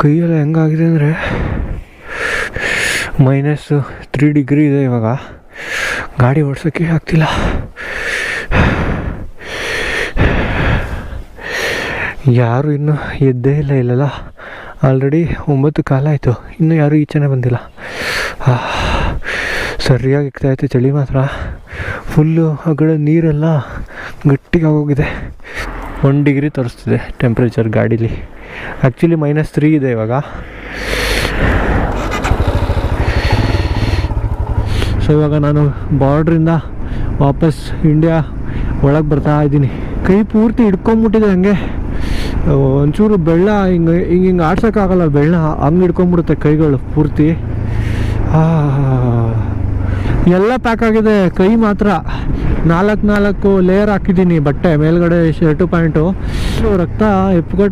ಕೈಯೆಲ್ಲ ಹೆಂಗಾಗಿದೆ ಅಂದರೆ -3 ಡಿಗ್ರಿ ಇದೆ ಇವಾಗ. ಗಾಡಿ ಓಡಿಸೋಕ್ಕೆ ಆಗ್ತಿಲ್ಲ. ಯಾರು ಇನ್ನೂ ಎದ್ದೇ ಇಲ್ಲ ಇಲ್ಲಲ್ಲ. ಆಲ್ರೆಡಿ 9 ಕಾಲ ಆಯಿತು, ಇನ್ನೂ ಯಾರೂ ಈಚೆನೇ ಬಂದಿಲ್ಲ. ಸರಿಯಾಗಿ ಇಕ್ತಾಯಿತ್ತು ಚಳಿ ಮಾತ್ರ. ಫುಲ್ಲು ಆ ಕಡೆ ನೀರೆಲ್ಲ ಗಟ್ಟಿಗಾಗೋಗಿದೆ. 1 ಡಿಗ್ರಿ ತೋರಿಸ್ತಿದೆ ಟೆಂಪ್ರೇಚರ್ ಗಾಡೀಲಿ. ಆ್ಯಕ್ಚುಲಿ -3 ಇದೆ ಇವಾಗ. ಸೊ ಇವಾಗ ನಾನು ಬಾರ್ಡ್ರಿಂದ ವಾಪಸ್ ಇಂಡಿಯಾ ಒಳಗೆ ಬರ್ತಾ ಇದ್ದೀನಿ. ಕೈ ಪೂರ್ತಿ ಹಿಡ್ಕೊಂಬಿಟ್ಟಿದೆ ಹಂಗೆ. ಒಂಚೂರು ಬೆಳ್ಳ ಹಿಂಗೆ ಆಡ್ಸೋಕ್ಕಾಗಲ್ಲ, ಬೆಳ್ಳ ಹಂಗೆ ಹಿಡ್ಕೊಂಬಿಡುತ್ತೆ ಕೈಗಳು ಪೂರ್ತಿ. ಎಲ್ಲ ಪ್ಯಾಕ್ ಆಗಿದೆ, ಕೈ ಮಾತ್ರ 4 ಲೇಯರ್ ಹಾಕಿದ್ದೀನಿ ಬಟ್ಟೆ ಮೇಲ್ಗಡೆ, ಶರ್ಟು ಪ್ಯಾಂಟು. ರಕ್ತ ಎಪ್ಪುಗಟ್ಟು